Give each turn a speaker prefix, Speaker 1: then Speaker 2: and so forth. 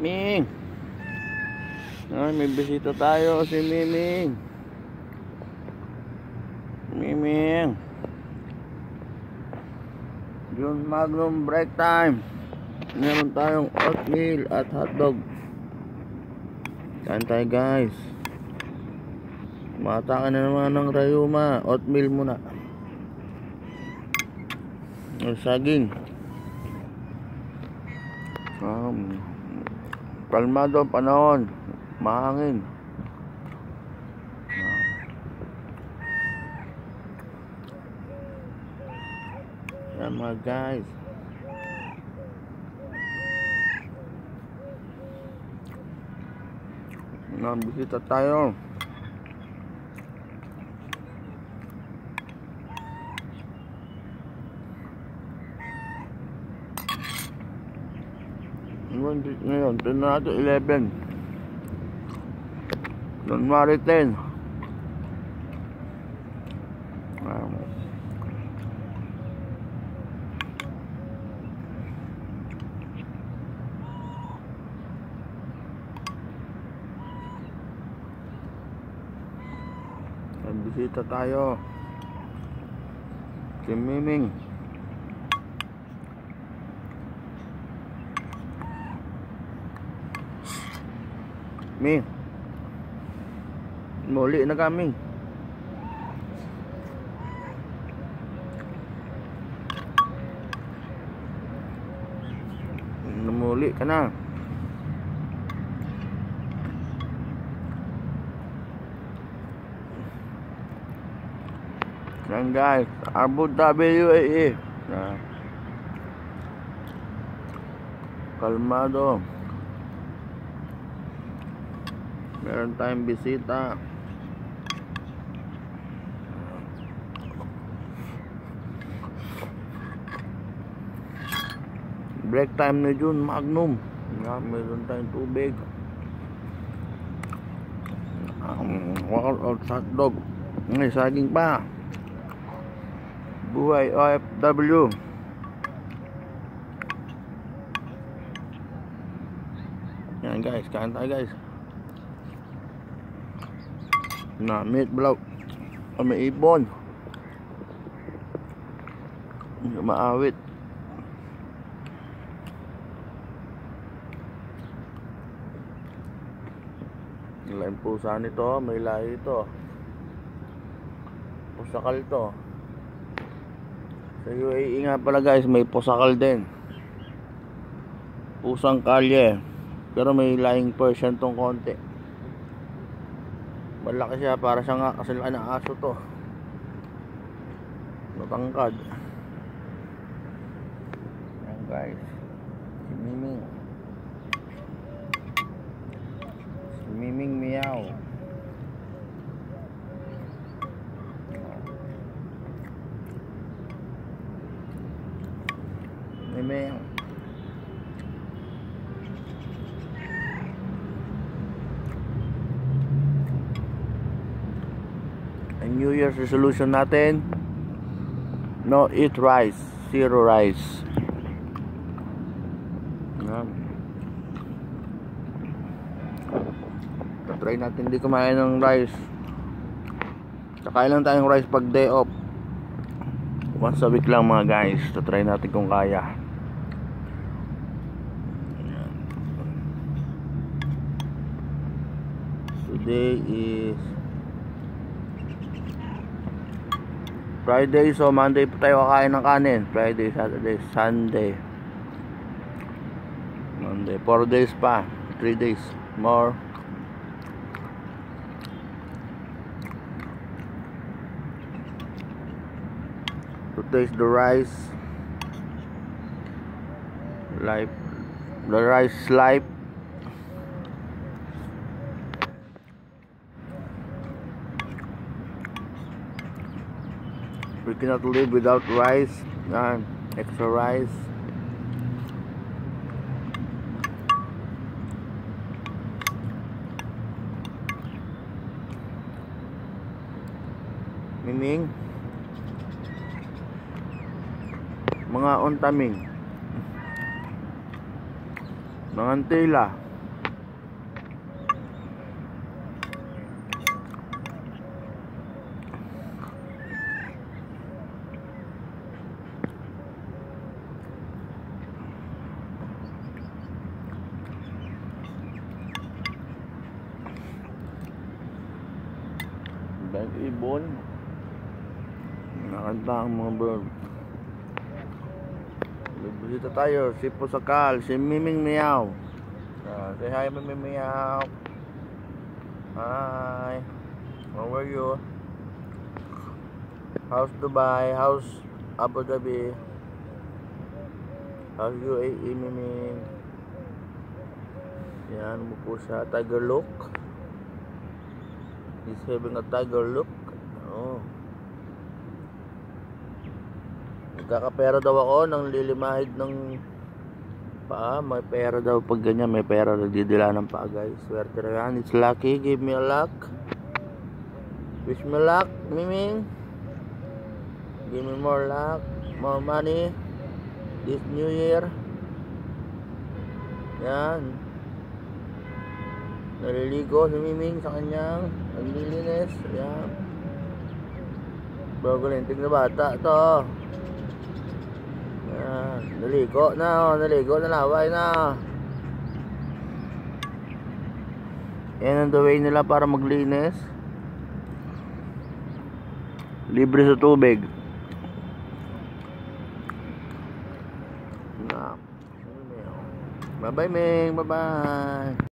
Speaker 1: Ming. Ay, may bisita tayo, si Miming. Miming. June Magnum break time. Meron tayong oatmeal at hotdog. Kain tayo guys. Mata ka na naman ng rayuma. Oatmeal muna. Saging. Kalmado ang panahon. Mahangin. Yan mga guys. Bisita tayo. Ngayon, 11 January 10. Bisita tayo. Si Miming. Ming. Muli na kami. Muli ka na. Yan guys, Abu Dhabi UAE. Kalmado. Meron tayong bisita. Break time na June Magnum. Meron tayong tubig. Walkout hotdog. May saging pa. Buhay OFW. Yan guys, kain tayo guys. Na meat block. May ibon. Maawit. Lain pusa nito, may lahi ito. Pusakal to. Sa UAE nga pala guys, may pusakal din. Pusang kalye. Pero may lahing Persian tong konti. Malaki siya, para siya nga kasilaki ng aso to. Matangkad. Ayan guys, si Miming. Si Miming Meow. Miming. New Year's resolution natin, no eat rice, zero rice. Try natin hindi kumain ng rice. Kakain lang tayong rice pag day off. Once a week lang mga guys. Try natin kung kaya. Today is Friday, so Monday pa tayo kakain ng kanin. Friday, Saturday, Sunday, Monday, 4 days pa, 3 days more. To taste the rice, life, the rice life. We cannot live without rice. Extra rice. Miming. Mga untaming. Mga antila. Ibon. Nakanta ang mga bird. Bisita tayo, si Pusakal, si Miming Meow. Say hi, Miming Meow. Hi. How are you? How's Dubai? How's Abu Dhabi? How's UAE, Miming? Yan mo po siya. Tiger look. He's having a tiger look. Oh. Nagkakapera daw ako nang lilimahid ng paa. May pera daw pag ganyan. May pera nagdidila ng paa, guys. Swerte na yan. It's lucky. Give me a luck. Wish me luck, Miming. Give me more luck. More money. This new year. Yan. Naliligo si Miming sa kanyang naglilinis. Yan. Bago lintig na bata to. Yan. Naligo na. Naligo na. Laway na. Yan ang the way nila para maglinis. Libre sa tubig. Bye bye, Ming. Bye bye.